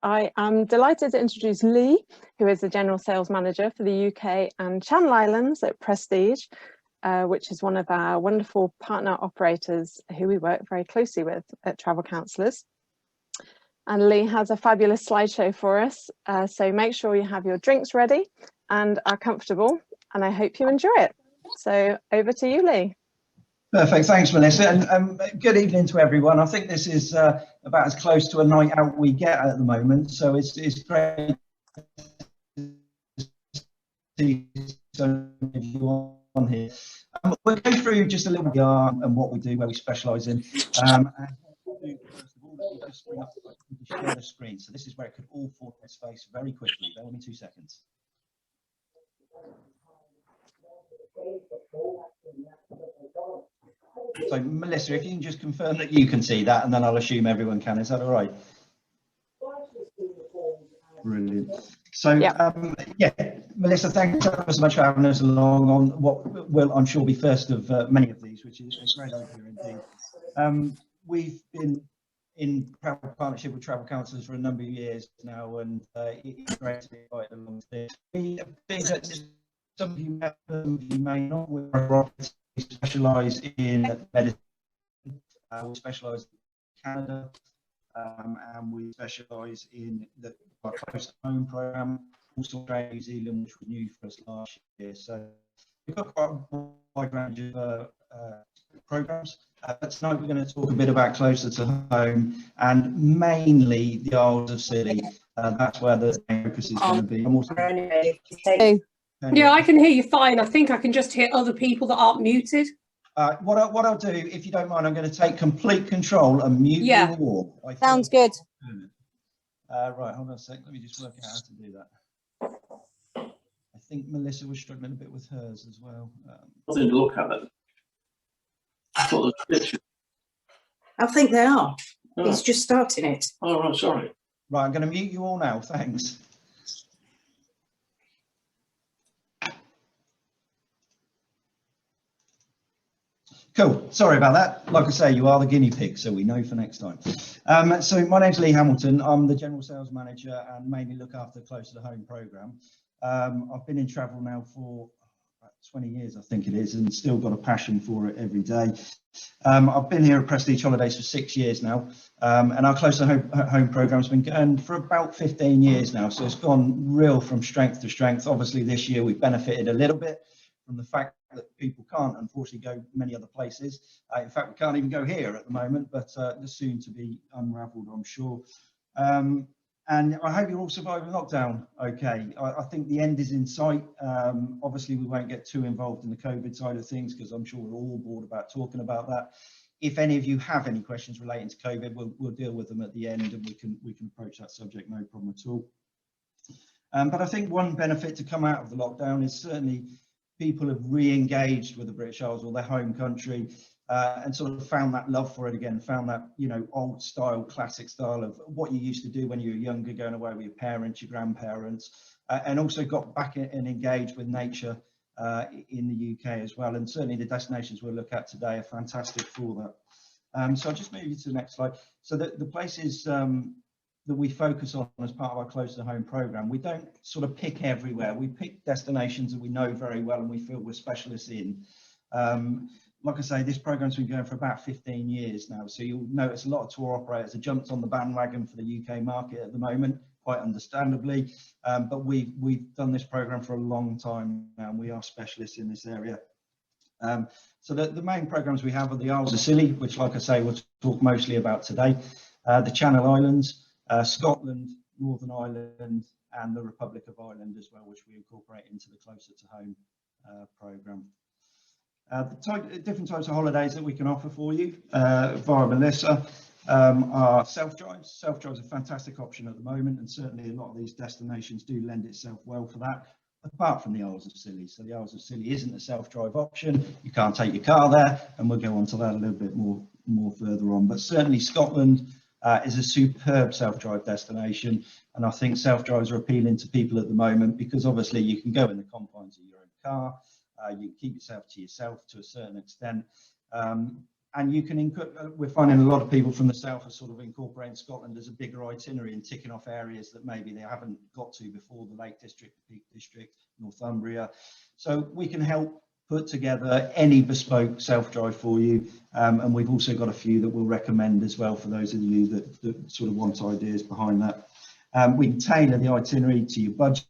I am delighted to introduce Lee, who is the General Sales Manager for the UK and Channel Islands at Prestige, which is one of our wonderful partner operators who we work very closely with at Travel Counsellors. And Lee has a fabulous slideshow for us, so make sure you have your drinks ready and are comfortable, and I hope you enjoy it. So over to you, Lee. Perfect, thanks Melissa, and good evening to everyone. I think this is about as close to a night out we get at the moment, so it's great to see so many of you on here. We'll go through just a little bit and what we do, where we specialise in. And what we'll do, first of all, we'll just bring up share the screen. So this is where it could all fall in space very quickly. Bear with me 2 seconds. So Melissa, if you can just confirm that you can see that, and then I'll assume everyone can. Is that all right? Brilliant. So yeah, Melissa, thanks so much for having us along on what will, I'm sure, be first of many of these, which is a great idea indeed. We've been in partnership with Travel Counsellors for a number of years now, and it's great to be invited along to this. We think that some of you may not. We specialise in medicine. We specialise in Canada, and we specialise in our close to home programme, also Australia, New Zealand, which was new for us last year. So we've got quite a wide range of programmes. But tonight we're going to talk a bit about closer to home, and mainly the Isles of Scilly. That's where the focus is going to be. I'm also yeah, I can hear you fine. I think I can just hear other people that aren't muted. What I'll do, if you don't mind, I'm going to take complete control and mute you all. Sounds good. Right, hold on a sec. Let me just work out how to do that. I think Melissa was struggling a bit with hers as well. Nothing to look at it. I think they are. Oh. He's just starting it. Oh, right, sorry. Right, I'm going to mute you all now. Thanks. Cool, sorry about that. Like I say, you are the guinea pig, so we know for next time. So my name's Lee Hamilton. I'm the General Sales Manager and mainly look after the Closer to Home programme. I've been in travel now for about 20 years, I think it is, and still got a passion for it every day. I've been here at Prestige Holidays for 6 years now, and our Closer to Home programme has been going for about 15 years now, so it's gone real from strength to strength. Obviously this year we've benefited a little bit from the fact that people can't unfortunately go many other places. In fact, we can't even go here at the moment, but soon to be unravelled, I'm sure. And I hope you're all surviving lockdown okay. I think the end is in sight. Obviously, we won't get too involved in the COVID side of things because I'm sure we're all bored about talking about that. If any of you have any questions relating to COVID, we'll deal with them at the end, and we can approach that subject, no problem at all. But I think one benefit to come out of the lockdown is certainly people have re-engaged with the British Isles or their home country, and sort of found that love for it again, found that, you know, old style, classic style of what you used to do when you were younger, going away with your parents, your grandparents, and also got back and engaged with nature in the UK as well. And certainly the destinations we'll look at today are fantastic for that. So I'll just move you to the next slide. So the places that we focus on as part of our Close to Home programme, we don't sort of pick everywhere. We pick destinations that we know very well and we feel we're specialists in. Like I say, this programme's been going for about 15 years now, so you'll notice a lot of tour operators have jumped on the bandwagon for the UK market at the moment, quite understandably, but we've done this programme for a long time now, and we are specialists in this area. So the main programmes we have are the Isles of Scilly, which, like I say, we'll talk mostly about today, the Channel Islands, Scotland, Northern Ireland, and the Republic of Ireland as well, which we incorporate into the Closer to Home programme. The different types of holidays that we can offer for you via Melissa are self-drives. Self-drives are a fantastic option at the moment, and certainly a lot of these destinations do lend itself well for that, apart from the Isles of Scilly. So the Isles of Scilly isn't a self-drive option. You can't take your car there, and we'll go on to that a little bit more further on. But certainly Scotland is a superb self-drive destination, and I think self-drives are appealing to people at the moment because obviously you can go in the confines of your own car, you can keep yourself to yourself to a certain extent, and And you can, we're finding a lot of people from the south are sort of incorporating Scotland as a bigger itinerary and ticking off areas that maybe they haven't got to before, the Lake District, the Peak District, Northumbria. So we can help put together any bespoke self-drive for you. And we've also got a few that we'll recommend as well for those of you that sort of want ideas behind that. We can tailor the itinerary to your budget.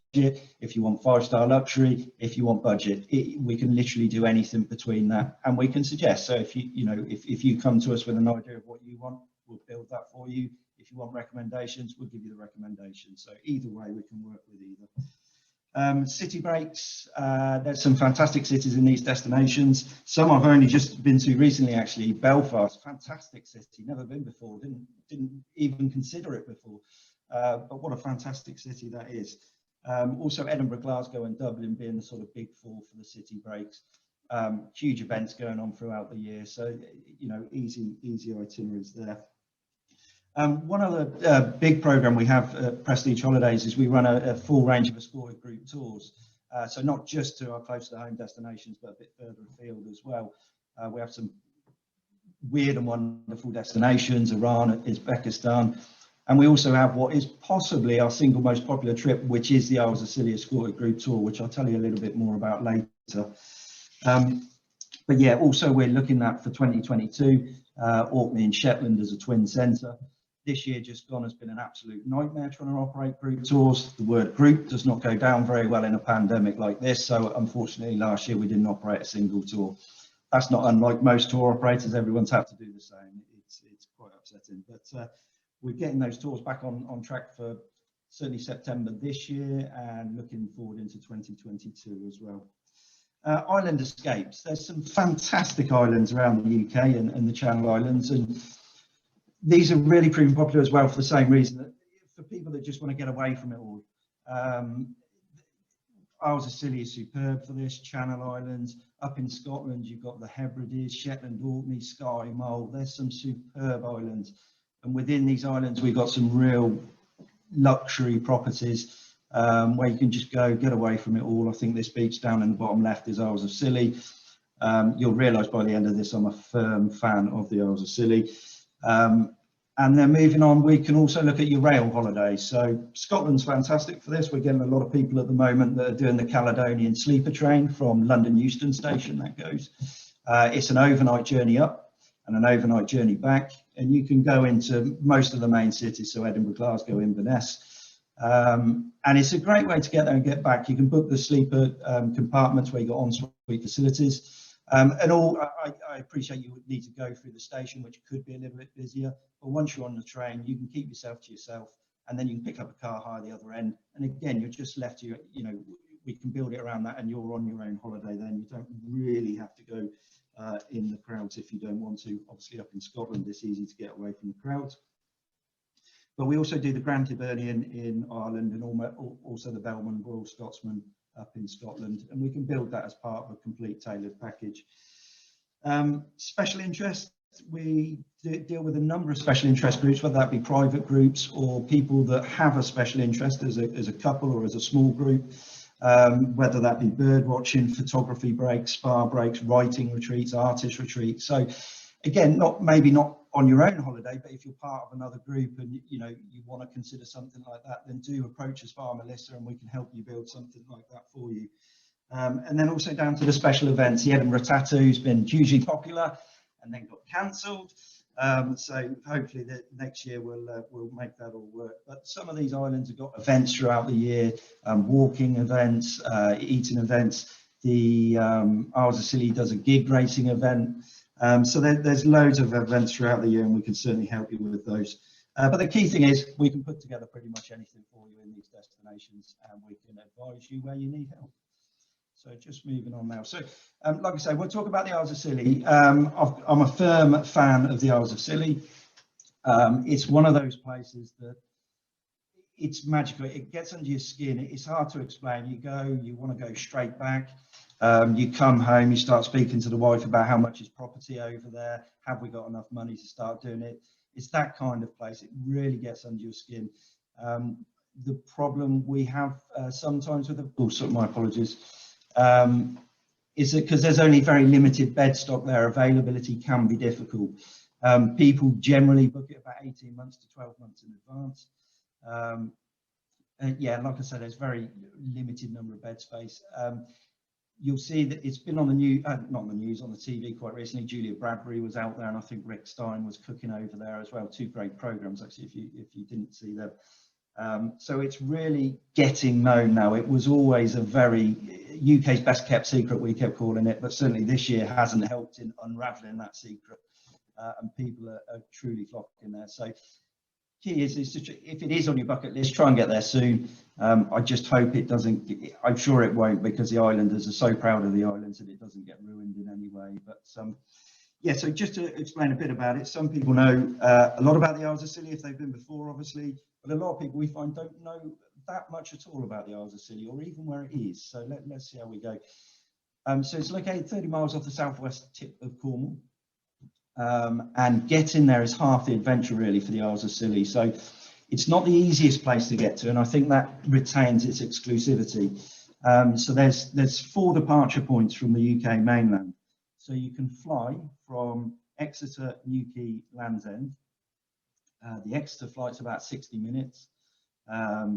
If you want 5-star luxury, if you want budget, we can literally do anything between that, and we can suggest. So if if you come to us with an idea of what you want, we'll build that for you. If you want recommendations, we'll give you the recommendations. So either way, we can work with either. City breaks, there's some fantastic cities in these destinations. Some I've only just been to recently, actually. Belfast, fantastic city, never been before, didn't even consider it before. But what a fantastic city that is. Also Edinburgh, Glasgow and Dublin being the sort of big four for the city breaks. Huge events going on throughout the year, so easy itineraries there. One other big program we have at Prestige Holidays is we run a full range of escorted group tours. So not just to our close to home destinations, but a bit further afield as well. We have some weird and wonderful destinations, Iran, Uzbekistan. And we also have what is possibly our single most popular trip, which is the Isles of Scilly Escorted Group Tour, which I'll tell you a little bit more about later. But yeah, also we're looking at for 2022, Orkney and Shetland as a twin centre. This year just gone has been an absolute nightmare trying to operate group tours. The word group does not go down very well in a pandemic like this. So unfortunately, last year we didn't operate a single tour. That's not unlike most tour operators. Everyone's had to do the same. It's quite upsetting, but we're getting those tours back on track for certainly September this year and looking forward into 2022 as well. Island escapes. There's some fantastic islands around the UK and the Channel Islands, and these are really proving popular as well for the same reason, that for people that just want to get away from it all. Isles of Scilly is superb for this. Channel Islands. Up in Scotland, you've got the Hebrides, Shetland, Orkney, Skye, Mull. There's some superb islands. And within these islands, we've got some real luxury properties where you can just go get away from it all. I think this beach down in the bottom left is Isles of Scilly. You'll realise by the end of this, I'm a firm fan of the Isles of Scilly. And then moving on, we can also look at your rail holidays. So Scotland's fantastic for this. We're getting a lot of people at the moment that are doing the Caledonian sleeper train from London Euston Station. That goes. It's an overnight journey up and an overnight journey back, and you can go into most of the main cities, so Edinburgh, Glasgow, Inverness, and it's a great way to get there and get back. You can book the sleeper compartments where you got ensuite facilities, and all. I appreciate you would need to go through the station, which could be a little bit busier, but once you're on the train, you can keep yourself to yourself, and then you can pick up a car hire the other end, and again, you're just left to we can build it around that, and you're on your own holiday then. You don't really have to go in the crowds if you don't want to. Obviously up in Scotland it's easy to get away from the crowds, but we also do the Grand Hibernian in Ireland and also the Bellman Royal Scotsman up in Scotland, and we can build that as part of a complete tailored package. Special interest, we deal with a number of special interest groups, whether that be private groups or people that have a special interest as a couple or as a small group. Whether that be bird watching, photography breaks, spa breaks, writing retreats, artist retreats. So again, maybe not on your own holiday, but if you're part of another group and you want to consider something like that, then do approach us via Melissa and we can help you build something like that for you. And then also down to the special events. The Edinburgh Tattoo's been hugely popular and then got cancelled. So hopefully next year we'll make that all work. But some of these islands have got events throughout the year, walking events, eating events. The Isles of Scilly does a gig racing event. So there's loads of events throughout the year, and we can certainly help you with those. But the key thing is we can put together pretty much anything for you in these destinations, and we can advise you where you need help. So just moving on now. So like I say, we'll talk about the Isles of Scilly. I'm a firm fan of the Isles of Scilly. It's one of those places that it's magical. It gets under your skin. It's hard to explain. You want to go straight back. You come home, you start speaking to the wife about how much is property over there. Have we got enough money to start doing it? It's that kind of place. It really gets under your skin. The problem we have sometimes with my apologies, is that because there's only very limited bed stock there, availability can be difficult. People generally book it about 18 months to 12 months in advance. Yeah, like I said, there's very limited number of bed space. You'll see that it's been on the news, not on the news, on the TV quite recently. Julia Bradbury was out there, and I think Rick Stein was cooking over there as well. Two great programs, actually, if you didn't see them. So it's really getting known now. It was always a very UK's best kept secret, we kept calling it, but certainly this year hasn't helped in unraveling that secret, and people are truly flocking there. So key is if it is on your bucket list, try and get there soon. I just hope it doesn't. I'm sure it won't, because the islanders are so proud of the islands that it doesn't get ruined in any way. But yeah, so just to explain a bit about it, some people know a lot about the Isles of Scilly if they've been before, obviously, but a lot of people we find don't know that much at all about the Isles of Scilly, or even where it is. So let's see how we go. So it's located 30 miles off the southwest tip of Cornwall. And getting there is half the adventure really for the Isles of Scilly. So it's not the easiest place to get to, and I think that retains its exclusivity. So there's 4 departure points from the UK mainland. So you can fly from Exeter, Newquay, Land's End. The Exeter flight's about 60 minutes.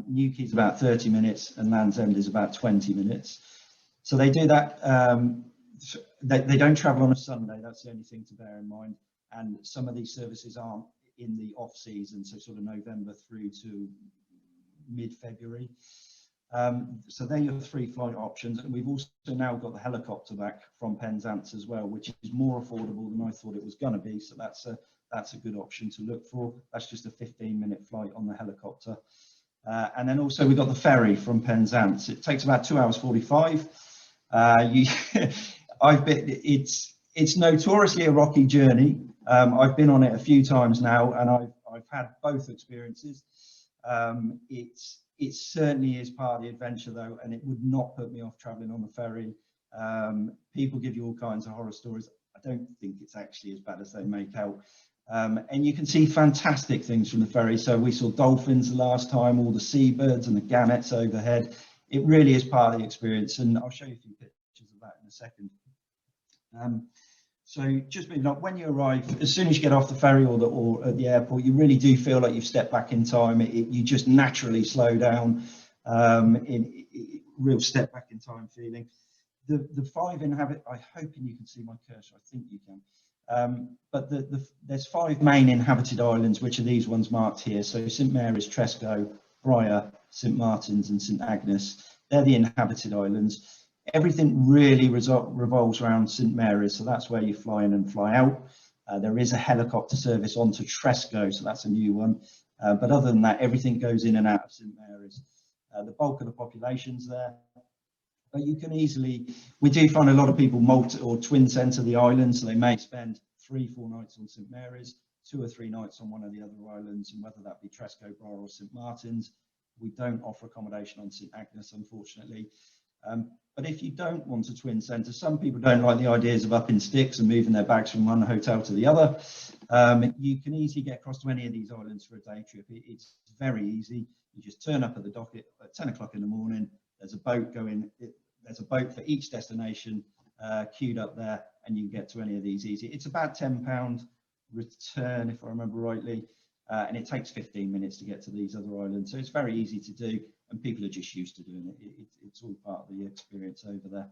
Newquay's about 30 minutes, and Land's End is about 20 minutes. So they do that. They don't travel on a Sunday, that's the only thing to bear in mind. And some of these services aren't in the off season, so sort of November through to mid-February. So they're your 3 flight options. And we've also now got the helicopter back from Penzance as well, which is more affordable than I thought it was going to be. So that's a good option to look for. That's just a 15-minute flight on the helicopter. And then also we've got the ferry from Penzance. It takes about 2 hours 45. It's notoriously a rocky journey. I've been on it a few times now, and I've had both experiences. It certainly is part of the adventure though, and it would not put me off traveling on the ferry. People give you all kinds of horror stories. I don't think it's actually as bad as they make out. And you can see fantastic things from the ferry. So we saw dolphins the last time, all the seabirds and the gannets overhead. It really is part of the experience, and I'll show you a few pictures of that in a second. So just moving up, when you arrive, as soon as you get off the ferry or at the airport, you really do feel like you've stepped back in time. You just naturally slow down, real step back in time feeling. The 5 inhabit, I'm hoping you can see my cursor, I think you can. But there's 5 main inhabited islands, which are these ones marked here. So St Mary's, Tresco, Briar, St Martin's and St Agnes. They're the inhabited islands. Everything really revolves around St Mary's, so that's where you fly in and fly out. There is a helicopter service onto Tresco, so that's a new one. But other than that, everything goes in and out of St Mary's. The bulk of the population's there. But you can easily, we do find a lot of people multi or twin centre the island, so they may spend 3-4 nights on St Mary's, 2 or 3 nights on one of the other islands, and whether that be Tresco, Briar or St Martin's. We don't offer accommodation on St Agnes, unfortunately. But if you don't want a twin centre, some people don't like the ideas of up in sticks and moving their bags from one hotel to the other. You can easily get across to any of these islands for a day trip. It's very easy. You just turn up at the dock at 10 o'clock in the morning. There's a boat going. There's a boat for each destination queued up there, and you can get to any of these easy. It's about £10 return, if I remember rightly, and it takes 15 minutes to get to these other islands. So it's very easy to do, and people are just used to doing it. It's all part of the experience over there.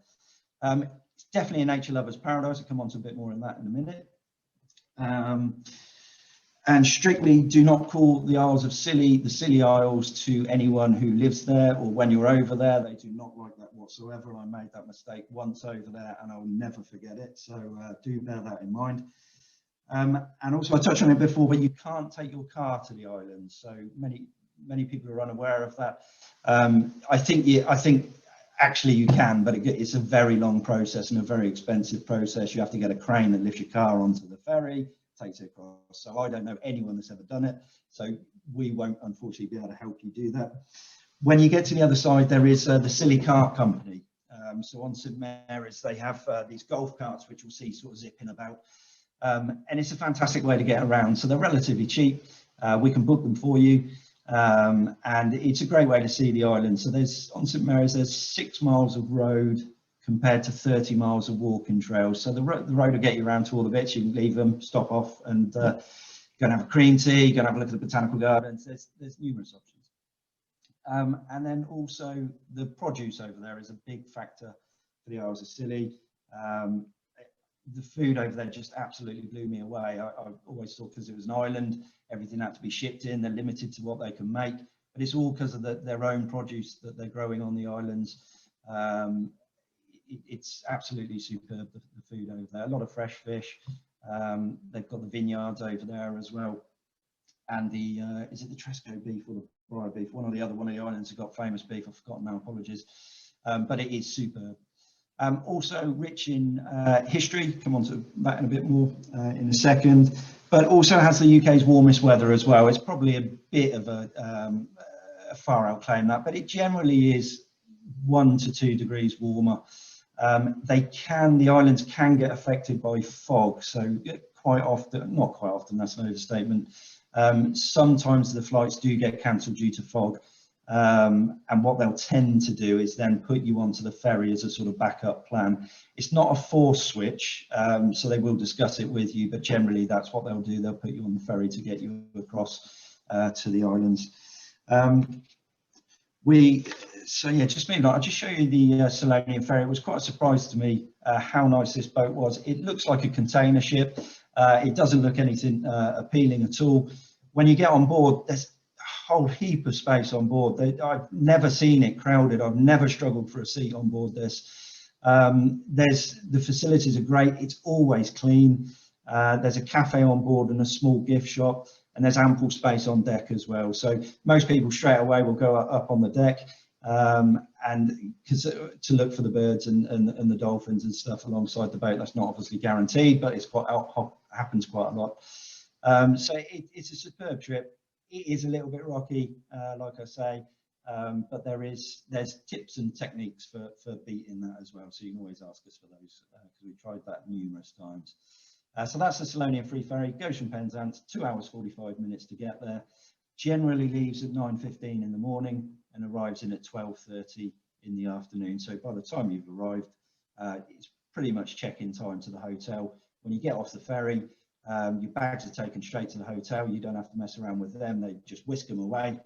It's definitely a nature lover's paradise. I'll come on to a bit more on that in a minute. And strictly do not call the Isles of Scilly the Scilly Isles to anyone who lives there, or when you're over there. They do not like that whatsoever. I made that mistake once over there and I'll never forget it. So do bear that in mind. And also I touched on it before, but you can't take your car to the island. So many people are unaware of that. I think actually you can, but it's a very long process and a very expensive process. You have to get a crane that lifts your car onto the ferry, takes it across. So I don't know anyone that's ever done it. So we won't unfortunately be able to help you do that. When you get to the other side, there is the Scilly Cart Company. So on St Mary's, they have these golf carts, which you'll see sort of zipping about. And it's a fantastic way to get around. So they're relatively cheap. We can book them for you. And it's a great way to see the island. So there's on St Mary's, there's 6 miles of road compared to 30 miles of walking trails. So the road will get you around to all the bits. You can leave them, stop off, and go and have a cream tea, go and have a look at the botanical gardens. There's numerous options. And then also the produce over there is a big factor for the Isles of Scilly. The food over there just absolutely blew me away. I always thought because it was an island, everything had to be shipped in. They're limited to what they can make, but it's all because of their own produce that they're growing on the islands. It's absolutely superb, the food over there. A lot of fresh fish. They've got the vineyards over there as well. And the, is it the Tresco beef or the Briar beef? One of the islands have got famous beef. I've forgotten now, apologies. But it is superb. Also rich in history, come on to that in a bit more in a second, but also has the UK's warmest weather as well. It's probably a bit of a far out claim that, but it generally is 1 to 2 degrees warmer. The islands can get affected by fog, so quite often, not quite often, that's an overstatement. Sometimes the flights do get cancelled due to fog. And what they'll tend to do is then put you onto the ferry as a sort of backup plan. It's not a force switch, so they will discuss it with you, but generally that's what they'll do. They'll put you on the ferry to get you across to the islands. So yeah, just moving on, I'll just show you the Selonian ferry. It was quite a surprise to me how nice this boat was. It looks like a container ship. It doesn't look anything appealing at all. When you get on board, there's whole heap of space on board. I've never seen it crowded. I've never struggled for a seat on board this. The facilities are great. It's always clean. There's a cafe on board and a small gift shop, and there's ample space on deck as well. So most people straight away will go up on the deck and to look for the birds and the dolphins and stuff alongside the boat. That's not obviously guaranteed, but it's happens quite a lot. So it's a superb trip. It is a little bit rocky, like I say, but there's tips and techniques for beating that as well. So you can always ask us for those because we've tried that numerous times. So that's the Selonian Free Ferry. Goes from Penzance, 2 hours 45 minutes to get there. Generally leaves at 9:15 in the morning and arrives in at 12:30 in the afternoon. So by the time you've arrived, it's pretty much check-in time to the hotel. When you get off the ferry, your bags are taken straight to the hotel. You don't have to mess around with them. They just whisk them away.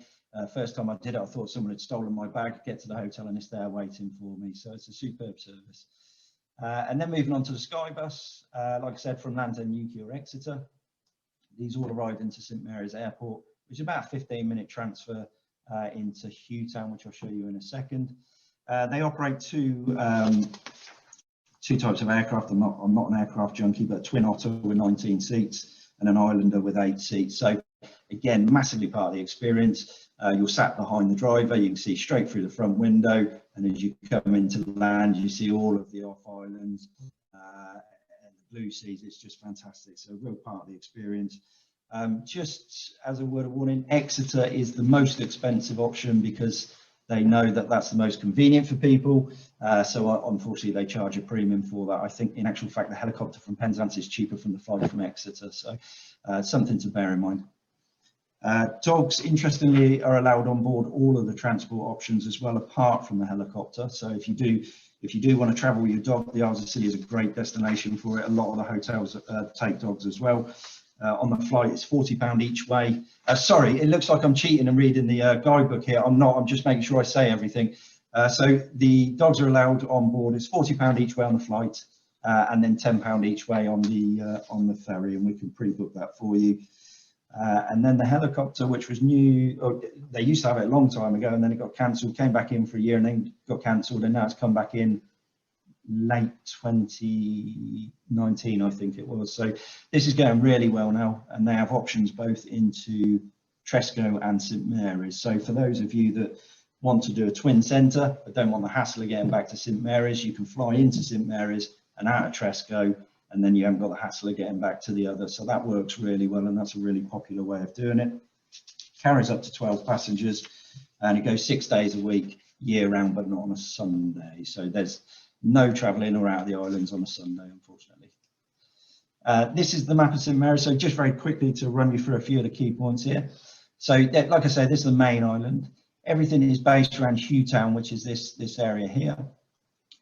First time I did it, I thought someone had stolen my bag. Get to the hotel and it's there waiting for me. So it's a superb service. And then moving on to the Sky Bus, like I said, from London, Newquay or Exeter. These all arrive into St Mary's Airport, which is about a 15-minute transfer into Hewtown, which I'll show you in a second. They operate two types of aircraft. I'm not an aircraft junkie, but a Twin Otter with 19 seats and an Islander with 8 seats. So again, massively part of the experience. You're sat behind the driver, you can see straight through the front window, and as you come into land, you see all of the off islands and the blue seas. It's just fantastic. So a real part of the experience. Just as a word of warning, Exeter is the most expensive option because they know that that's the most convenient for people. So unfortunately, they charge a premium for that. I think in actual fact, the helicopter from Penzance is cheaper from the flight from Exeter. So something to bear in mind. Dogs, interestingly, are allowed on board all of the transport options as well, apart from the helicopter. So if you do want to travel with your dog, the Isles of Scilly is a great destination for it. A lot of the hotels take dogs as well. On the flight, it's £40 each way. Sorry, it looks like I'm cheating and reading the guidebook here. I'm not. I'm just making sure I say everything. So the dogs are allowed on board. It's £40 each way on the flight, and then £10 each way on the ferry, and we can pre-book that for you. And then the helicopter, which was new, or they used to have it a long time ago, and then it got cancelled. Came back in for a year, and then got cancelled, and now it's come back in late 2019, I think it was. So this is going really well now, and they have options both into Tresco and St Mary's. So for those of you that want to do a twin centre but don't want the hassle of getting back to St Mary's, you can fly into St Mary's and out of Tresco, and then you haven't got the hassle of getting back to the other. So that works really well, and that's a really popular way of doing it. Carries up to 12 passengers, and it goes 6 days a week, year round, but not on a Sunday. So there's no travel in or out of the islands on a Sunday, unfortunately. This is the map of St Mary's. So just very quickly to run you through a few of the key points here. So like I said, this is the main island. Everything is based around Hewtown, which is this area here.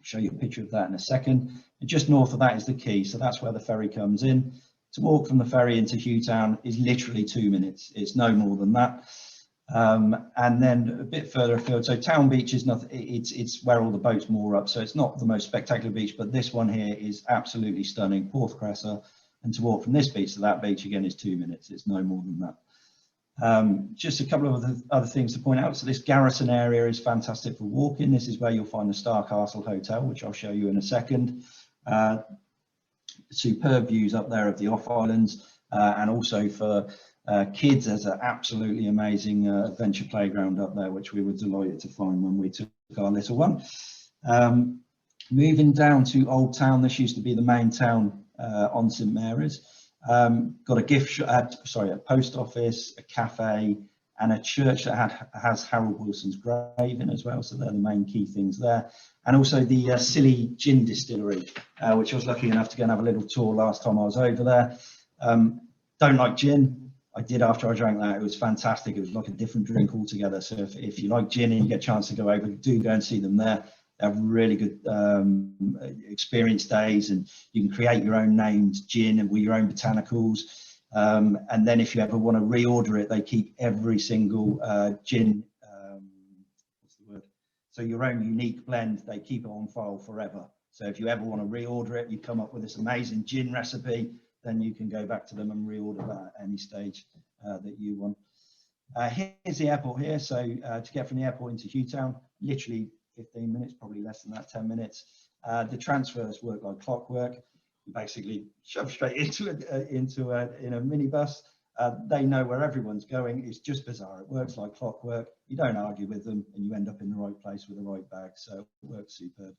show you a picture of that in a second. And just north of that is the quay, so that's where the ferry comes in. To walk from the ferry into Hewtown is literally 2 minutes. It's no more than that. And then a bit further afield, so Town Beach is nothing. It's where all the boats moor up, so it's not the most spectacular beach, but this one here is absolutely stunning, Porth Cressa. And to walk from this beach to that beach again is 2 minutes. It's no more than that. Just a couple of other things to point out. So this Garrison area is fantastic for walking. This is where you'll find the Star Castle Hotel, which I'll show you in a second. Superb views up there of the off islands, and also for kids, there's an absolutely amazing adventure playground up there, which we were delighted to find when we took our little one. Moving down to Old Town, this used to be the main town on St Mary's. Got a gift shop, a post office, a cafe, and a church that has Harold Wilson's grave in as well. So they're the main key things there. And also the Scilly Gin Distillery, which I was lucky enough to go and have a little tour last time I was over there. Don't like gin. I did after I drank that. It was fantastic. It was like a different drink altogether. So if you like gin and you get a chance to go over, do go and see them there. They have really good experience days, and you can create your own named gin and with your own botanicals. And then if you ever want to reorder it, they keep every single gin, what's the word? So your own unique blend, they keep it on file forever. So if you ever want to reorder it, you come up with this amazing gin recipe, then you can go back to them and reorder that at any stage that you want. Here's the airport here. So to get from the airport into Hewtown, literally 15 minutes, probably less than that, 10 minutes. The transfers work like clockwork. You basically shove straight into in a minibus. They know where everyone's going. It's just bizarre. It works like clockwork. You don't argue with them, and you end up in the right place with the right bag. So it works superb.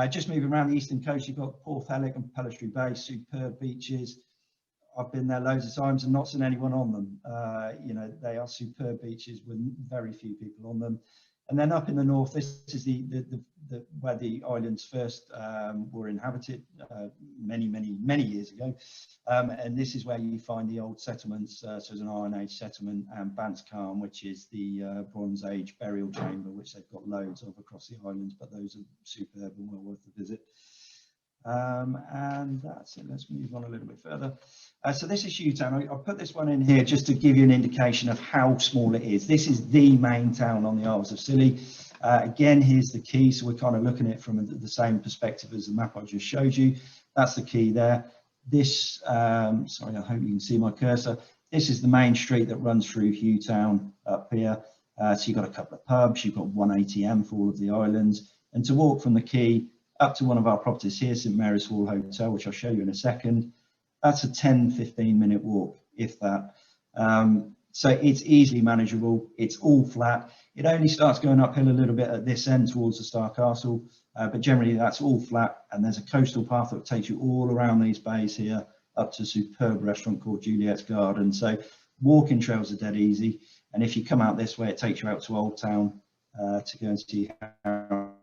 Just moving around the eastern coast, you've got Porthelic and Pelistry Bay, superb beaches. I've been there loads of times and not seen anyone on them. You know, they are superb beaches with very few people on them. And then up in the north, this is where the islands first were inhabited many years ago. And this is where you find the old settlements. So there's an Iron Age settlement, and Bants Carn, which is the Bronze Age burial chamber, which they've got loads of across the islands, but those are superb and well worth the visit. And that's it. Let's move on a little bit further. So this is Hewtown. I put this one in here just to give you an indication of how small it is. This is the main town on the Isles of Scilly. Again, here's the quay. So we're kind of looking at it from the same perspective as the map I just showed you. That's the quay there. This, sorry, I hope you can see my cursor. This is the main street that runs through Hewtown up here. So you've got a couple of pubs, you've got one ATM for all of the islands. And to walk from the quay up to one of our properties here, St Mary's Hall Hotel, which I'll show you in a second, that's a 10-15 minute walk, if that. So it's easily manageable. It's all flat. It only starts going uphill a little bit at this end towards the Star Castle, but generally that's all flat. And there's a coastal path that takes you all around these bays here up to a superb restaurant called Juliet's Garden. So walking trails are dead easy. And if you come out this way, it takes you out to Old Town to go and see how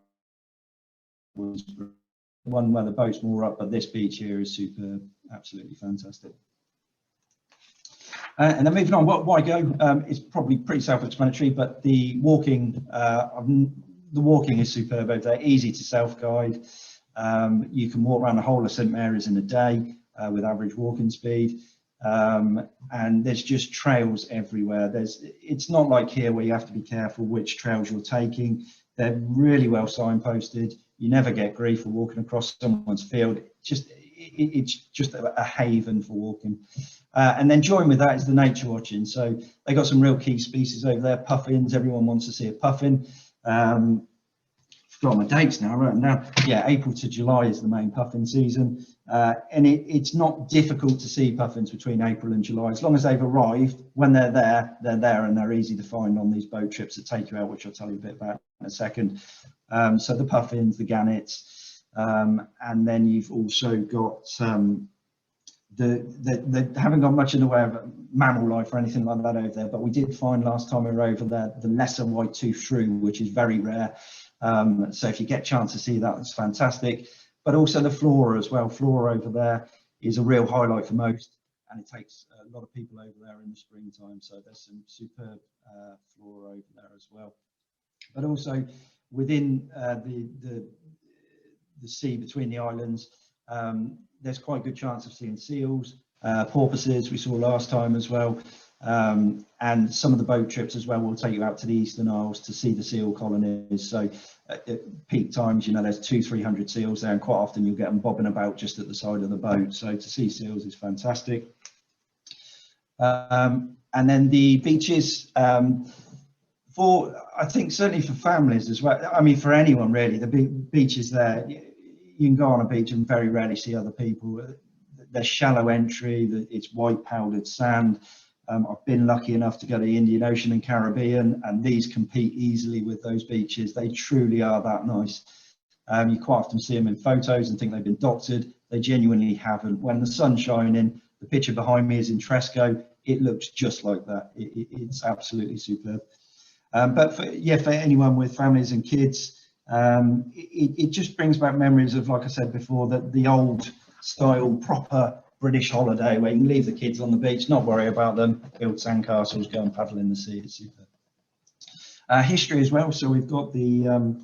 one where the boats moor up, but this beach here is superb, absolutely fantastic. And then moving on, why go? It's probably pretty self-explanatory, but the walking is superb over there, easy to self-guide. You can walk around the whole of St Mary's in a day with average walking speed. And there's just trails everywhere. It's not like here where you have to be careful which trails you're taking. They're really well signposted. You never get grief for walking across someone's field. It's just a haven for walking. And then joined with that is the nature watching. So they got some real key species over there. Puffins, everyone wants to see a puffin. Forgot my dates now, I wrote them down. Yeah, April to July is the main puffin season. And it's not difficult to see puffins between April and July. As long as they've arrived, when they're there and they're easy to find on these boat trips that take you out, which I'll tell you a bit about in a second. So the puffins, the gannets, and then you've also got they haven't got much in the way of mammal life or anything like that over there, but we did find last time we were over there the lesser white-toothed shrew, which is very rare. So if you get a chance to see that, it's fantastic. But also the flora as well. Flora over there is a real highlight for most, and it takes a lot of people over there in the springtime. So there's some superb flora over there as well. But also within the sea between the islands. There's quite a good chance of seeing seals, porpoises we saw last time as well. And some of the boat trips as well will take you out to the Eastern Isles to see the seal colonies. So at peak times, you know, there's 200-300 seals there, and quite often you'll get them bobbing about just at the side of the boat. So to see seals is fantastic. And then the beaches, for, I think certainly for families as well, I mean for anyone really, the beaches there, you can go on a beach and very rarely see other people. There's shallow entry, it's white powdered sand. I've been lucky enough to go to the Indian Ocean and Caribbean, and these compete easily with those beaches. They truly are that nice. You quite often see them in photos and think they've been doctored. They genuinely haven't. When the sun's shining, the picture behind me is in Tresco. It looks just like that. It's absolutely superb. But for anyone with families and kids, it just brings back memories of, like I said before, that the old style proper British holiday where you can leave the kids on the beach, not worry about them, build sandcastles, go and paddle in the sea. It's super. History as well. So we've got the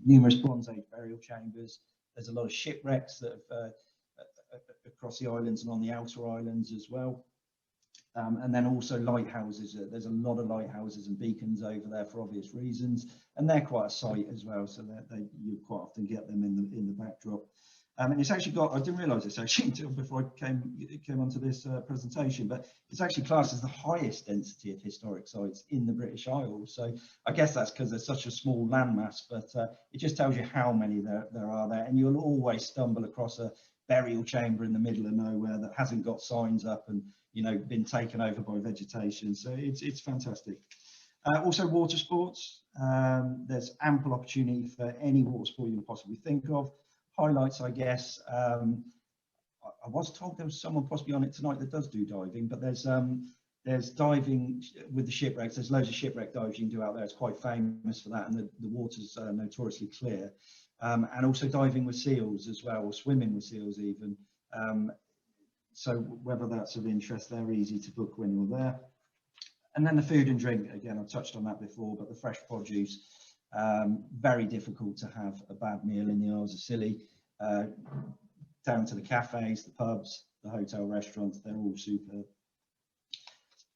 numerous Bronze Age burial chambers. There's a lot of shipwrecks that have across the islands and on the outer islands as well. And then also lighthouses. There's a lot of lighthouses and beacons over there for obvious reasons, and they're quite a sight as well. So you quite often get them in the backdrop. And it's actually got, I didn't realise this actually until before I came onto this presentation, but it's actually classed as the highest density of historic sites in the British Isles. So I guess that's because there's such a small landmass, but it just tells you how many there are there. And you'll always stumble across a burial chamber in the middle of nowhere that hasn't got signs up and, you know, been taken over by vegetation. So it's fantastic. Also water sports. There's ample opportunity for any water sport you can possibly think of. Highlights, I guess. I was told there was someone possibly on it tonight that does do diving, but there's diving with the shipwrecks. There's loads of shipwreck dives you can do out there. It's quite famous for that, and the water's notoriously clear. And also diving with seals as well, or swimming with seals even. So whether that's of interest, they're easy to book when you're there. And then the food and drink, again, I touched on that before, but the fresh produce. Very difficult to have a bad meal in the Isles of Scilly. Down to the cafes, the pubs, the hotel restaurants, they're all superb.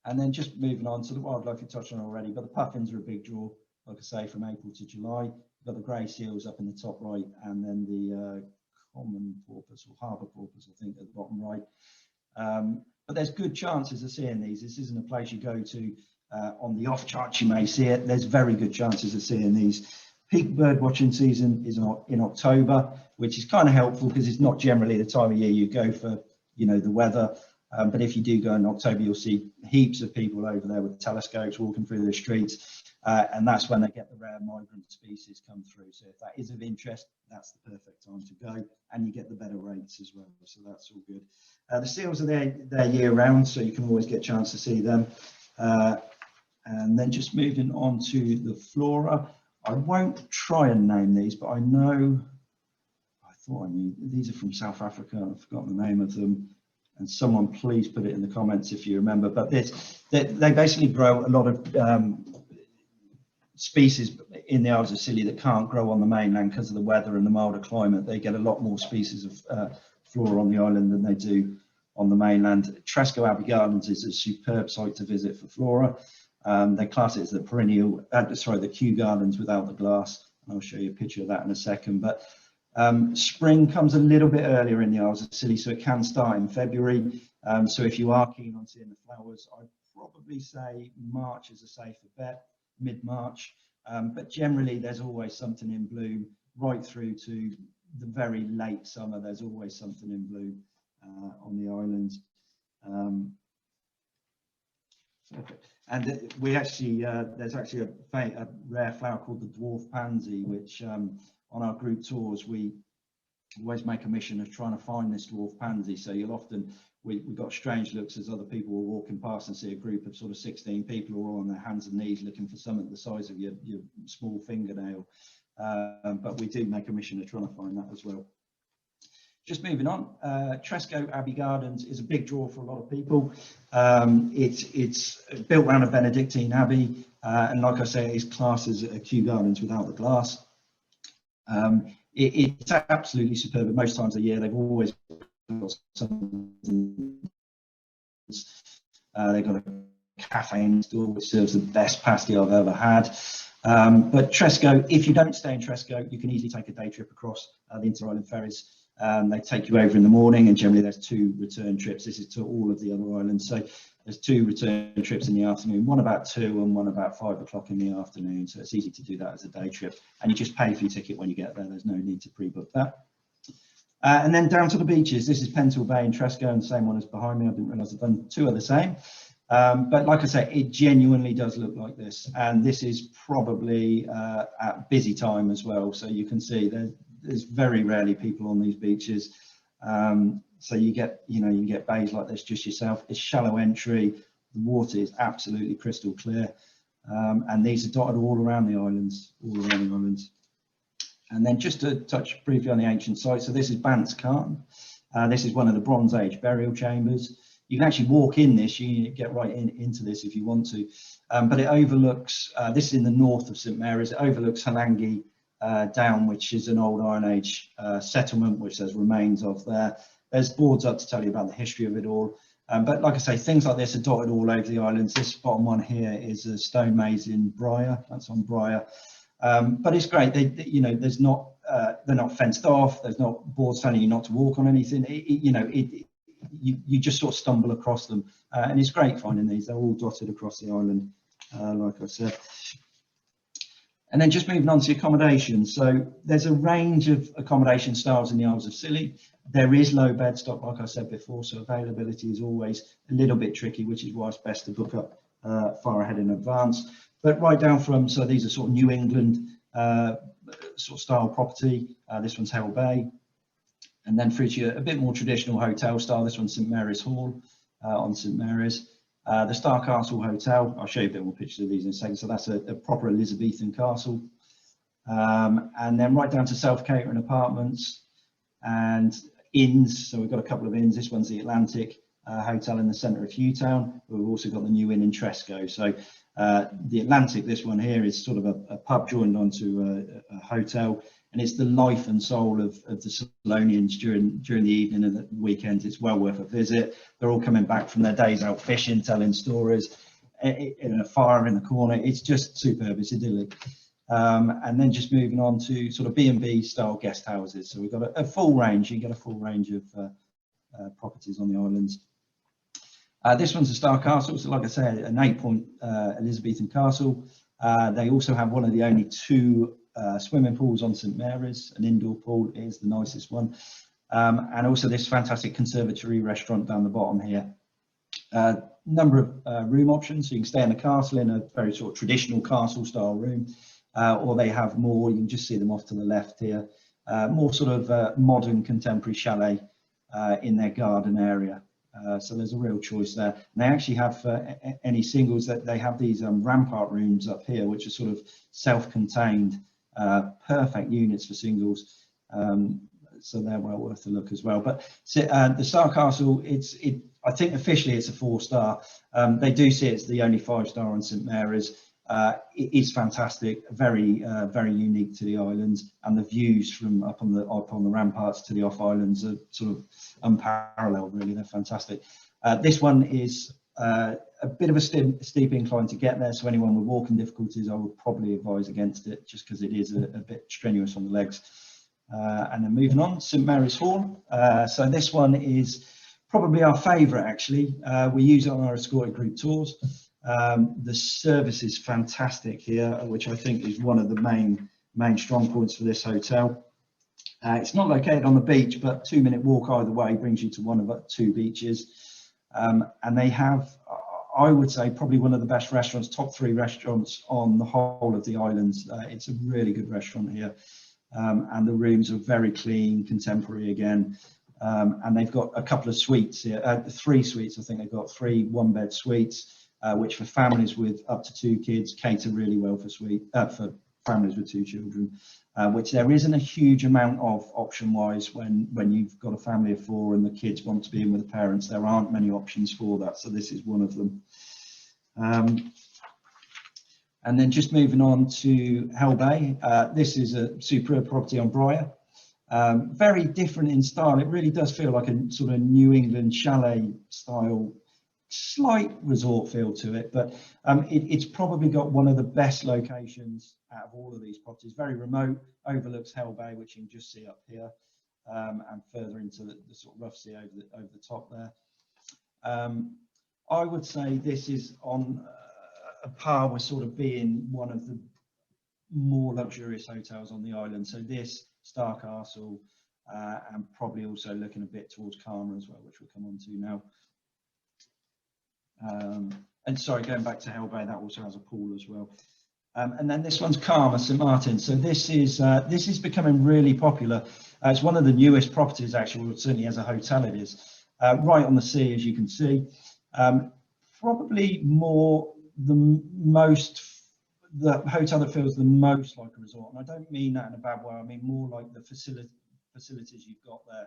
And then just moving on to the wildlife you touched on already, but the puffins are a big draw, like I say, from April to July. You've got the grey seals up in the top right, and then the common porpoise or harbour porpoise, I think, at the bottom right. But there's good chances of seeing these. This isn't a place you go to on the off chance you may see it. There's very good chances of seeing these. Peak bird watching season is in October, which is kind of helpful because it's not generally the time of year you go for, you know, the weather. But if you do go in October, you'll see heaps of people over there with telescopes walking through the streets. And that's when they get the rare migrant species come through. So if that is of interest, that's the perfect time to go, and you get the better rates as well. So that's all good. The seals are there year round, so you can always get a chance to see them. And then just moving on to the flora. I won't try and name these, but I know, I thought I knew, these are from South Africa. I've forgotten the name of them. And someone please put it in the comments if you remember. But they basically grow a lot of species in the Isles of Scilly that can't grow on the mainland because of the weather and the milder climate. They get a lot more species of flora on the island than they do on the mainland. Tresco Abbey Gardens is a superb site to visit for flora. They class it as the perennial, the Kew Gardens without the glass. I'll show you a picture of that in a second. But spring comes a little bit earlier in the Isles of Scilly, so it can start in February. So if you are keen on seeing the flowers, I'd probably say March is a safer bet, mid-March. But generally, there's always something in bloom right through to the very late summer. There's always something in bloom on the islands. And we actually, there's actually a rare flower called the Dwarf Pansy, which on our group tours, we always make a mission of trying to find this Dwarf Pansy. So you'll often, we got strange looks as other people were walking past and see a group of sort of 16 people all on their hands and knees looking for something the size of your small fingernail. But we do make a mission of trying to find that as well. Just moving on, Tresco Abbey Gardens is a big draw for a lot of people. It's built around a Benedictine abbey, and like I say, it's classed as a Kew Gardens without the glass. it's absolutely superb. Most times of the year, they've always got something. They've got a cafe in store which serves the best pasty I've ever had. But Tresco, if you don't stay in Tresco, you can easily take a day trip across the inter-island ferries. They take you over in the morning, and generally there's 2 return trips. This is to all of the other islands. So there's 2 return trips in the afternoon, one about 2 and one about 5 o'clock in the afternoon. So it's easy to do that as a day trip, and you just pay for your ticket when you get there. There's no need to pre-book that. And then down to the beaches. This is Pental Bay in Tresco, and the same one as behind me. I didn't realise I've done 2 of the same. But like I say, it genuinely does look like this, and this is probably at busy time as well. So you can see there's very rarely people on these beaches. So you get bays like this just yourself. It's shallow entry. The water is absolutely crystal clear, and these are dotted all around the islands, And then just to touch briefly on the ancient site. So this is Bant's Carn. This is one of the Bronze Age burial chambers. You can actually walk in this, you can get right into this if you want to, but it overlooks, this is in the north of St Mary's, it overlooks Halangi Down, which is an old Iron Age settlement, which there's remains of there. There's boards up to tell you about the history of it all. But like I say, things like this are dotted all over the islands. This bottom one here is a stone maze in Briar, that's on Briar. But it's great, there's not, they're not fenced off, there's not boards telling you not to walk on anything. You just sort of stumble across them, and it's great finding these. They're all dotted across the island, like I said. And then just moving on to accommodation. So there's a range of accommodation styles in the Isles of Scilly. There is low bed stock, like I said before, so availability is always a little bit tricky, which is why it's best to book up far ahead in advance. But right down from, so these are sort of New England sort of style property. This one's Hell Bay. And then through to a bit more traditional hotel style. This one's St Mary's Hall on St Mary's. The Star Castle Hotel, I'll show you a bit more pictures of these in a second. So that's a proper Elizabethan castle. And then right down to self-catering apartments and inns. So we've got a couple of inns. This one's the Atlantic Hotel in the centre of Hewtown. We've also got the new inn in Tresco. So the Atlantic, this one here, is sort of a pub joined onto a hotel. And it's the life and soul of the Solonians during the evening and the weekends. It's well worth a visit. They're all coming back from their days out fishing, telling stories, in a fire in the corner. It's just superb. It's idyllic. And then just moving on to sort of B&B style guest houses. So we've got a full range. You can get a full range of properties on the islands. This one's a Star Castle. So like I said, an 8-point Elizabethan castle. They also have one of the only 2 swimming pools on St Mary's. An indoor pool is the nicest one, and also this fantastic conservatory restaurant down the bottom here. Number of room options, so you can stay in the castle in a very sort of traditional castle style room, or they have more, you can just see them off to the left here, more sort of modern contemporary chalet in their garden area. So there's a real choice there. And they actually have any singles, that they have these rampart rooms up here, which are sort of self-contained, perfect units for singles. So they're well worth a look as well. But the Star Castle, I think officially it's a 4-star. They do see it's the only 5-star on St Mary's. It is fantastic, very unique to the islands, and the views from up on the ramparts to the off islands are sort of unparalleled. Really, they're fantastic. This one is a bit of a steep incline to get there, so anyone with walking difficulties, I would probably advise against it, just because it is a bit strenuous on the legs. And then moving on, St Mary's Hall. So this one is probably our favourite, actually. We use it on our escorted group tours. The service is fantastic here, which I think is one of the main strong points for this hotel. It's not located on the beach, but 2-minute walk either way brings you to one of 2 beaches. And they have, I would say, probably one of the best restaurants, top 3 restaurants on the whole of the islands. It's a really good restaurant here. And the rooms are very clean, contemporary again. And they've got a couple of suites here, 3 suites. I think they've got 3 1-bed suites. Which for families with up to 2 kids cater really well for families with 2 children, which there isn't a huge amount of option-wise when you've got a family of 4 and the kids want to be in with the parents. There aren't many options for that, so this is one of them. And then just moving on to Hell Bay. This is a superb property on Briar. Very different in style. It really does feel like a sort of New England chalet style, slight resort feel to it, but it's probably got one of the best locations out of all of these properties. Very remote, overlooks Hell Bay, which you can just see up here, and further into the sort of rough sea over the top there. I would say this is on a par with sort of being one of the more luxurious hotels on the island. So this, Star Castle, and probably also looking a bit towards Karma as well, which we'll come on to now. And sorry, going back to Hell Bay, that also has a pool as well. And then this one's Karma, St Martin's. So this is becoming really popular. It's one of the newest properties, actually, well, certainly as a hotel it is, right on the sea, as you can see. Probably more the hotel that feels the most like a resort, and I don't mean that in a bad way. I mean more like the facilities you've got there.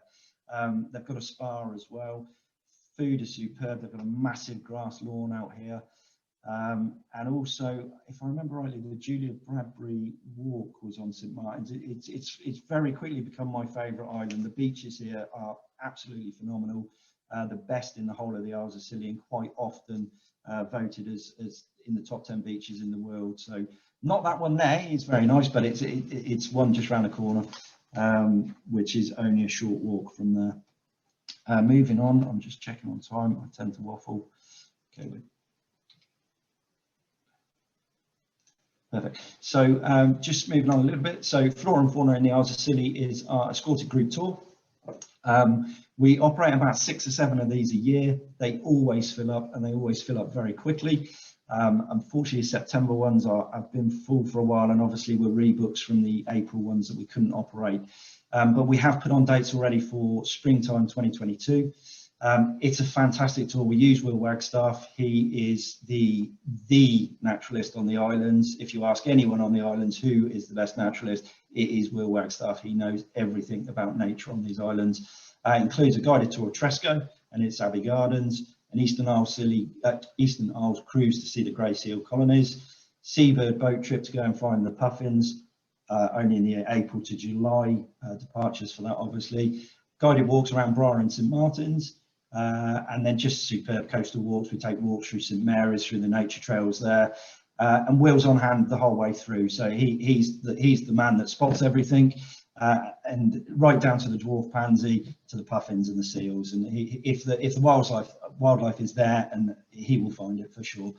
They've got a spa as well. Food is superb. They've got a massive grass lawn out here, and also, if I remember rightly, the Julia Bradbury Walk was on St Martin's. It's very quickly become my favourite island. The beaches here are absolutely phenomenal, the best in the whole of the Isles of Scilly, and quite often voted as in the top 10 beaches in the world. So not that one there, it's very nice, but it's one just around the corner, which is only a short walk from there. Moving on, I'm just checking on time. I tend to waffle. Okay, perfect. So just moving on a little bit. So Flora and Fauna in the Isles of Scilly is our escorted group tour. We operate about 6 or 7 of these a year. They always fill up, and they always fill up very quickly. Unfortunately, September ones have been full for a while, and obviously were rebooks from the April ones that we couldn't operate. But we have put on dates already for springtime 2022. It's a fantastic tour. We use Will Wagstaff. He is the naturalist on the islands. If you ask anyone on the islands who is the best naturalist, it is Will Wagstaff. He knows everything about nature on these islands. Includes a guided tour of Tresco and its Abbey Gardens, an Eastern Isles cruise to see the grey seal colonies, seabird boat trip to go and find the puffins, only in the April to July departures for that, obviously. Guided walks around Briar and St Martin's, and then just superb coastal walks. We take walks through St Mary's, through the nature trails there, and Will's on hand the whole way through. So he's the man that spots everything. And right down to the dwarf pansy, to the puffins and the seals, and if the wildlife is there, and he will find it for sure.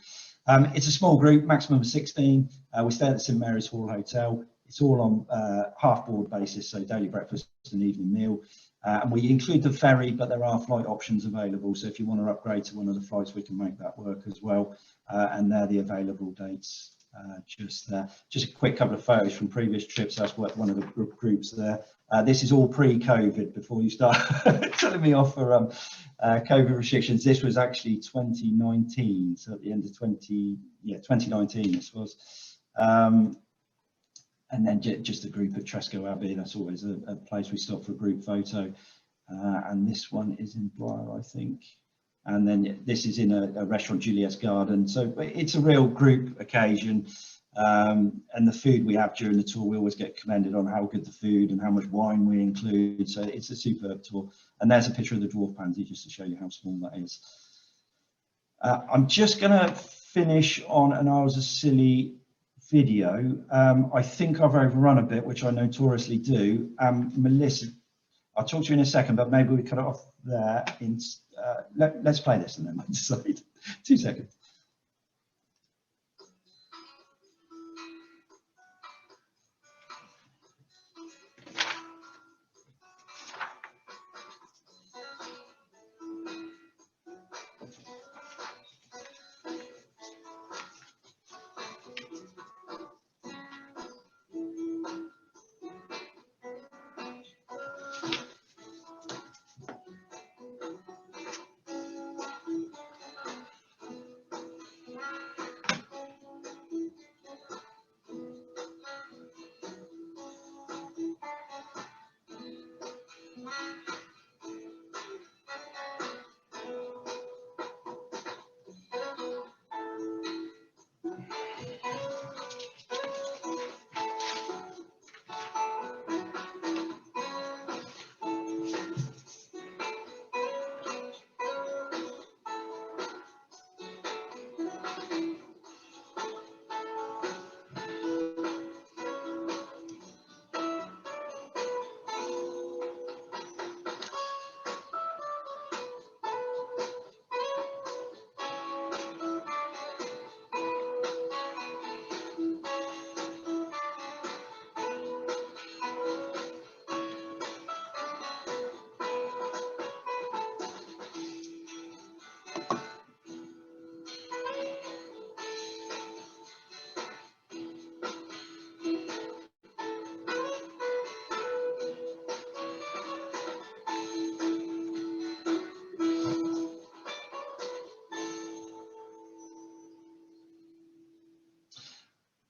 It's a small group, maximum of 16. We stay at the St Mary's Hall Hotel. It's all on half board basis, so daily breakfast and evening meal. And we include the ferry, but there are flight options available. So if you want to upgrade to one of the flights, we can make that work as well. And they're the available dates. Just a quick couple of photos from previous trips. That's what one of the groups there. This is all pre-COVID, before you start telling me off for COVID restrictions. This was actually 2019, so at the end of 2019 this was. And then just a group at Tresco Abbey. That's always a place we stop for a group photo. And this one is in Briar, I think. And then this is in a restaurant, Juliet's Garden. So it's a real group occasion. And the food we have during the tour, we always get commended on how good the food and how much wine we include. So it's a superb tour. And there's a picture of the dwarf pansy, just to show you how small that is. I'm just going to finish on an Isles of Scilly video. I think I've overrun a bit, which I notoriously do. Melissa, I'll talk to you in a second, but maybe we cut it off there. Let's play this and then we'll decide. 2 seconds.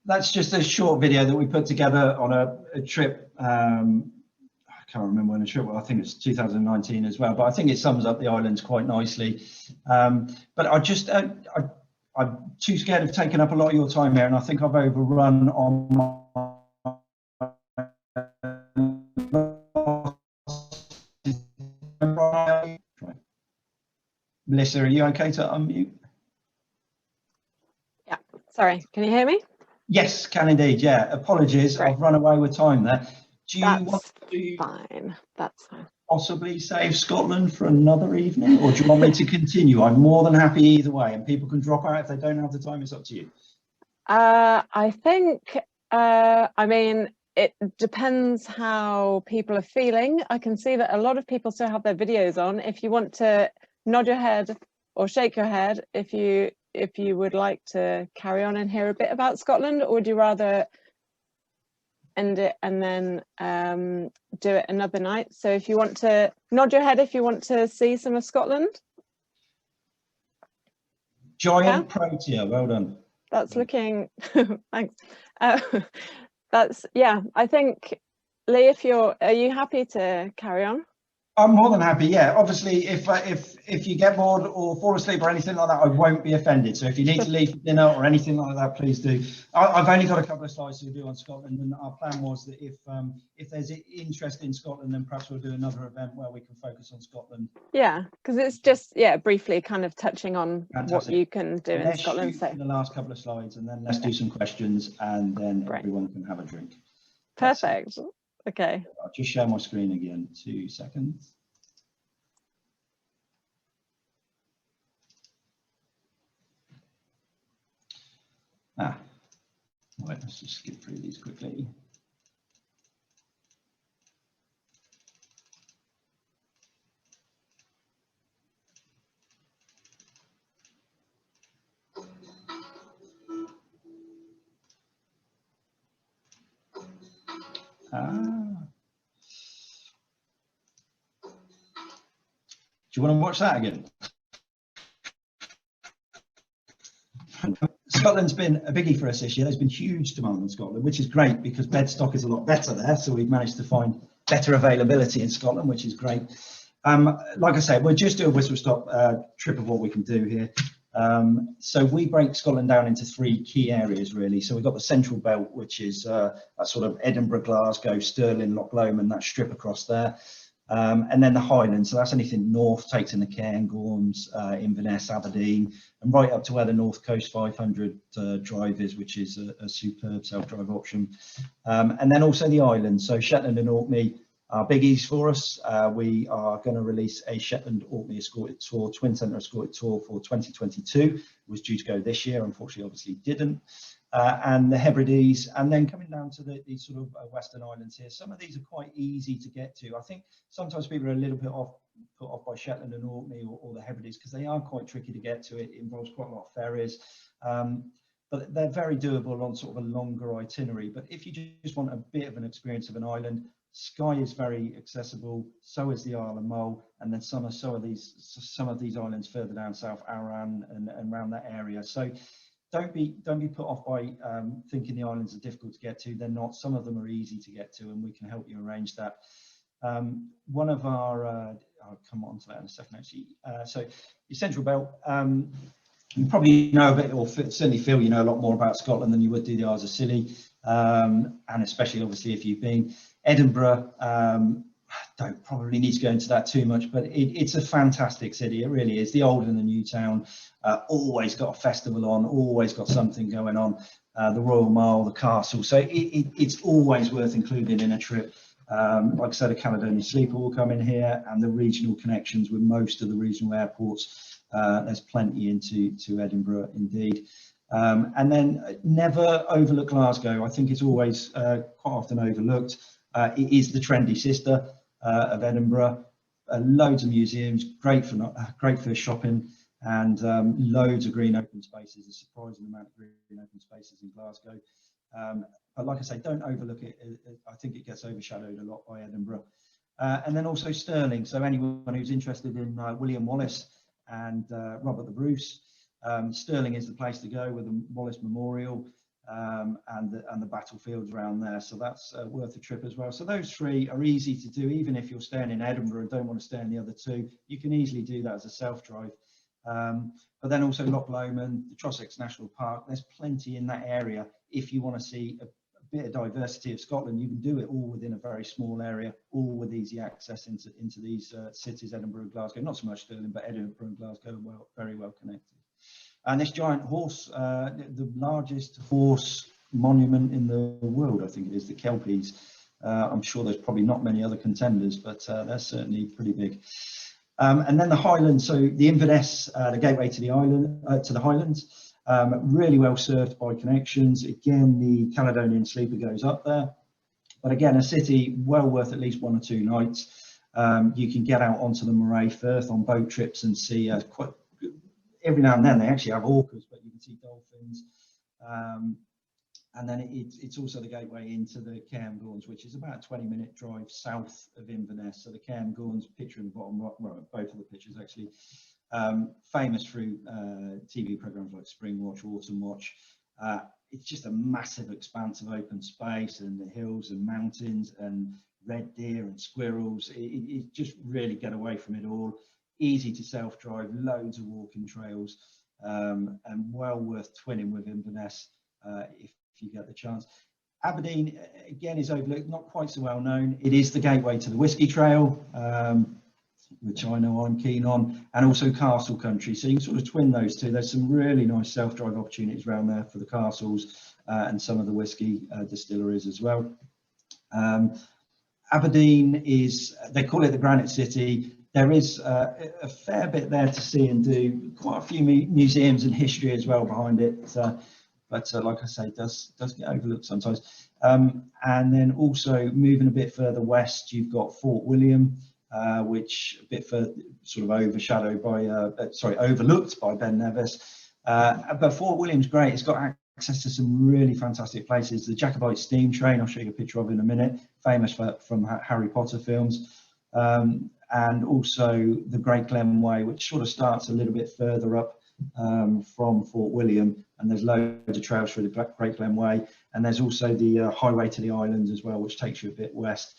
that's just a short video that we put together on a trip. I can't remember when the trip was. I think it's 2019 as well, but I think it sums up the islands quite nicely. But I'm too scared of taking up a lot of your time here, and I think I've overrun on my... Melissa, are you okay to unmute? Yeah, sorry, can you hear me? Yes, can indeed, yeah. Apologies, Great. I've run away with time there. Do you want to fine, that's fine. possibly save Scotland for another evening, or do you want me to continue? I'm more than happy either way, and people can drop out if they don't have the time. It's up to you. I think, I mean, it depends how people are feeling. I can see that a lot of people still have their videos on. If you want to nod your head or shake your head, if you would like to carry on and hear a bit about Scotland, or would you rather end it and then do it another night? So if you want to nod your head if you want to see some of Scotland. Giant Protea, well done. That's looking, thanks. That's, yeah, I think, Lee, are you happy to carry on? I'm more than happy, yeah. Obviously, if you get bored or fall asleep or anything like that, I won't be offended. So if you need to leave for dinner or anything like that, please do. I've only got a couple of slides to do on Scotland, and our plan was that if there's interest in Scotland, then perhaps we'll do another event where we can focus on Scotland. Yeah, because it's just, yeah, briefly kind of touching on Fantastic. what you can do in Scotland. So the last couple of slides, and then let's do some questions, and then everyone can have a drink. Perfect. Okay. I'll just share my screen again, 2 seconds. Right, let's just skip through these quickly. Do you want to watch that again? Scotland's been a biggie for us this year. There's been huge demand in Scotland, which is great because bed stock is a lot better there. So we've managed to find better availability in Scotland, which is great. Like I said, we'll just do a whistle-stop trip of what we can do here. So we break Scotland down into 3 key areas, really. So we've got the Central Belt, which is that sort of Edinburgh, Glasgow, Stirling, Loch Lomond, that strip across there. And then the Highlands, so that's anything north, takes in the Cairngorms, Inverness, Aberdeen, and right up to where the North Coast 500 drive is, which is a superb self-drive option. And then also the islands, so Shetland and Orkney are biggies for us. We are going to release a Shetland Orkney Escorted Tour, Twin Centre Escorted Tour for 2022. It was due to go this year, unfortunately, obviously didn't. And the Hebrides, and then coming down to these sort of Western Islands here. Some of these are quite easy to get to. I think sometimes people are a little bit put off by Shetland and Orkney or the Hebrides because they are quite tricky to get to. It involves quite a lot of ferries, but they're very doable on sort of a longer itinerary. But if you just want a bit of an experience of an island, Skye is very accessible, so is the Isle of Mull, and then some of these islands further down south, Arran and around that area. So don't be put off by thinking the islands are difficult to get to. They're not. Some of them are easy to get to, and we can help you arrange that. One of our, I'll come on to that in a second actually. So your Central Belt, you probably know a bit, or certainly feel you know a lot more about Scotland than you would do the Isles of Scilly, and especially obviously if you've been. Edinburgh, don't probably need to go into that too much, but it's a fantastic city. It really is. The old and the new town, always got a festival on, always got something going on. The Royal Mile, the castle. So it's always worth including in a trip. Like I said, a Caledonian Sleeper will come in here, and the regional connections with most of the regional airports. There's plenty into Edinburgh indeed. And then never overlook Glasgow. I think it's always quite often overlooked. It is the trendy sister of Edinburgh. Loads of museums, great for shopping, and loads of green open spaces. A surprising amount of green open spaces in Glasgow. But like I say, don't overlook it. I think it gets overshadowed a lot by Edinburgh. And then also Stirling. So anyone who's interested in William Wallace and Robert the Bruce, Stirling is the place to go with the Wallace Memorial. and the battlefields around there. So that's worth a trip as well. So those three are easy to do, even if you're staying in Edinburgh and don't want to stay in the other two. You can easily do that as a self-drive. But then also Loch Lomond, the Trossachs National Park, there's plenty in that area. If you want to see a bit of diversity of Scotland, you can do it all within a very small area, all with easy access into these cities, Edinburgh and Glasgow. Not so much Stirling, but Edinburgh and Glasgow are very well connected. And this giant horse, the largest horse monument in the world, I think it is, the Kelpies. I'm sure there's probably not many other contenders, but they're certainly pretty big. And then the Highlands, so the Inverness, the gateway to the island, to the Highlands, really well served by connections. Again, the Caledonian Sleeper goes up there, but again, a city well worth at least 1 or 2 nights. You can get out onto the Moray Firth on boat trips and see quite. Every now and then they actually have orcas, but you can see dolphins. And then it's also the gateway into the Cairngorms, which is about a 20-minute drive south of Inverness. So the Cairngorms, picture in the bottom right, well, both of the pictures actually, famous through TV programs like Spring Watch, Autumn Watch. It's just a massive expanse of open space and the hills and mountains and red deer and squirrels. It just really get away from it all. Easy to self-drive, loads of walking trails, and well worth twinning with Inverness if you get the chance. Aberdeen, again, is overlooked, not quite so well known. It is the gateway to the Whiskey Trail, which I know I'm keen on, and also Castle Country. So you can sort of twin those two. There's some really nice self-drive opportunities around there for the castles and some of the whiskey distilleries as well. Aberdeen is, they call it the Granite City. There is a fair bit there to see and do, quite a few museums and history as well behind it, but like I say, does get overlooked sometimes. And then also moving a bit further west, you've got Fort William, which a bit further, sort of overshadowed by, overlooked by Ben Nevis. But Fort William's great. It's got access to some really fantastic places. The Jacobite steam train, I'll show you a picture of in a minute, famous from Harry Potter films. And also the Great Glen Way, which sort of starts a little bit further up from Fort William, and there's loads of trails through the Great Glen Way, and there's also the highway to the islands as well, which takes you a bit west.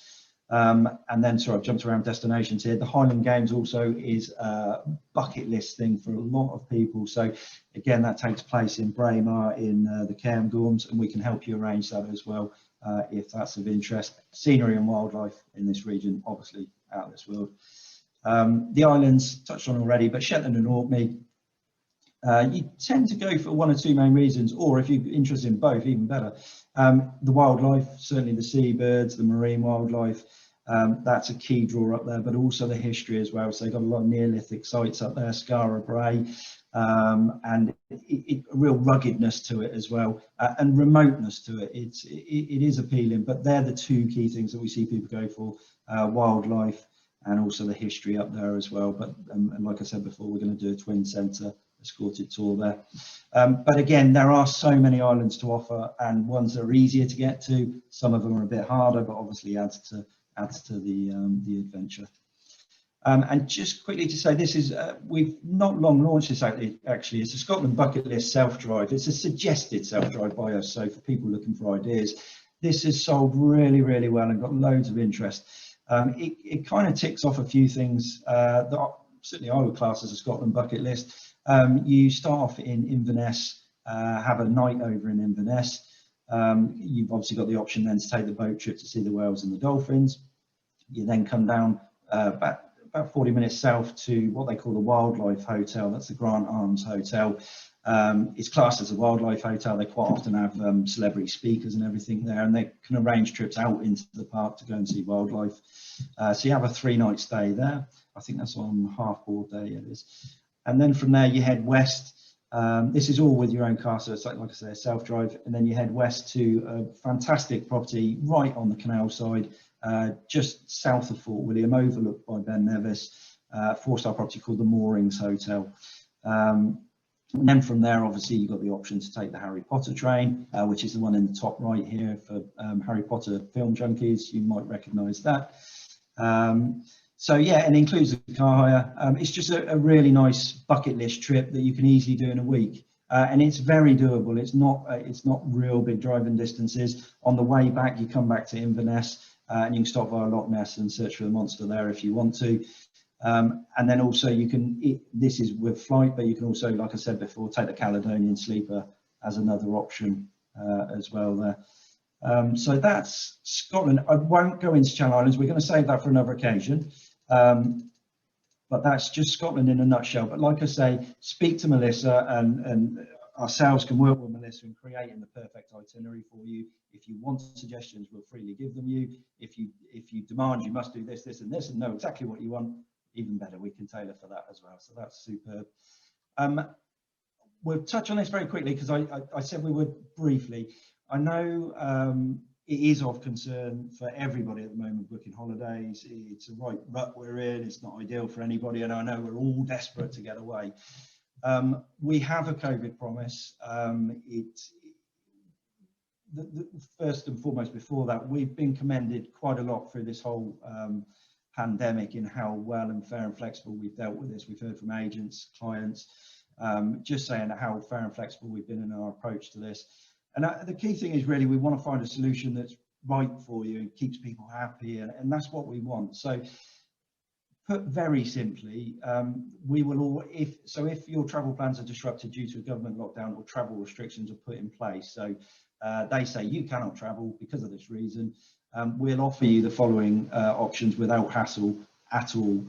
And then, sorry, I've jumped around destinations here. The Highland Games also is a bucket list thing for a lot of people. So again, that takes place in Braemar in the Cairngorms, and we can help you arrange that as well if that's of interest. Scenery and wildlife in this region, obviously out of this world. The islands, touched on already, but Shetland and Orkney, you tend to go for 1 or 2 main reasons, or if you're interested in both, even better. The wildlife, certainly the seabirds, the marine wildlife, that's a key draw up there, but also the history as well. So they've got a lot of Neolithic sites up there, Skara Brae, and a real ruggedness to it as well, and remoteness to it. It is appealing, but they're the 2 key things that we see people go for, wildlife and also the history up there as well. But and like I said before, we're going to do a twin centre escorted tour there. But again, there are so many islands to offer, and ones that are easier to get to. Some of them are a bit harder, but obviously adds to the adventure. And just quickly to say, this is we've not long launched this actually. It's a Scotland bucket list self-drive. It's a suggested self-drive by us, so for people looking for ideas, this has sold really, really well and got loads of interest. It kind of ticks off a few things that certainly I would class as a Scotland bucket list. You start off in Inverness, have a night over in Inverness. You've obviously got the option then to take the boat trip to see the whales and the dolphins. You then come down about 40 minutes south to what they call the Wildlife Hotel. That's the Grant Arms Hotel. It's classed as a wildlife hotel. They quite often have celebrity speakers and everything there, and they can arrange trips out into the park to go and see wildlife. So you have a 3-night stay there. I think that's on half-board day it is. And then from there you head west. This is all with your own car, so it's like I say, a self-drive, and then you head west to a fantastic property right on the canal side, just south of Fort William, overlooked by Ben Nevis, 4-star property called the Moorings Hotel. And then from there, obviously, you've got the option to take the Harry Potter train, which is the one in the top right here for Harry Potter film junkies. You might recognise that. So yeah, and it includes the car hire. It's just a really nice bucket list trip that you can easily do in a week. and it's very doable. It's not real big driving distances. On the way back, you come back to Inverness, and you can stop via Loch Ness and search for the monster there if you want to. And then also you can, this is with flight, but you can also, like I said before, take the Caledonian Sleeper as another option as well there. So that's Scotland. I won't go into Channel Islands. We're going to save that for another occasion. But that's just Scotland in a nutshell. But like I say, speak to Melissa, and ourselves can work with Melissa in creating the perfect itinerary for you. If you want suggestions, we'll freely give them you. If you demand you must do this, this and this, and know exactly what you want, even better, we can tailor for that as well. So that's superb. We'll touch on this very quickly because I said we would briefly. I know it is of concern for everybody at the moment booking holidays. It's a right rut we're in. It's not ideal for anybody, and I know we're all desperate to get away. We have a COVID promise. First and foremost, before that, we've been commended quite a lot through this whole pandemic in how well and fair and flexible we've dealt with this. We've heard from agents, clients, just saying how fair and flexible we've been in our approach to this. And the key thing is really we want to find a solution that's right for you and keeps people happy, and that's what we want. So put very simply, we will all, if your travel plans are disrupted due to a government lockdown or travel restrictions are put in place, so they say you cannot travel because of this reason, we'll offer you the following options without hassle at all.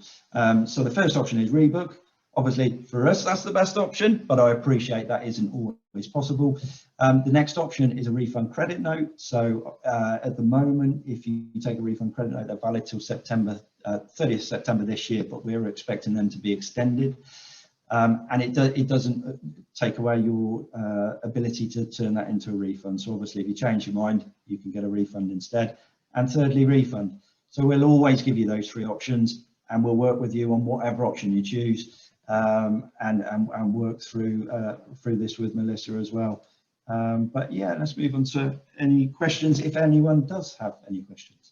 So the first option is rebook. Obviously for us that's the best option, but I appreciate that isn't always possible. The next option is a refund credit note. So at the moment, if you take a refund credit note, they're valid till September 30th September this year, but we're expecting them to be extended. And it doesn't take away your ability to turn that into a refund. So obviously if you change your mind, you can get a refund instead. And thirdly, refund. So we'll always give you those three options, and we'll work with you on whatever option you choose, and work through this with Melissa as well. But yeah, let's move on to any questions if anyone does have any questions.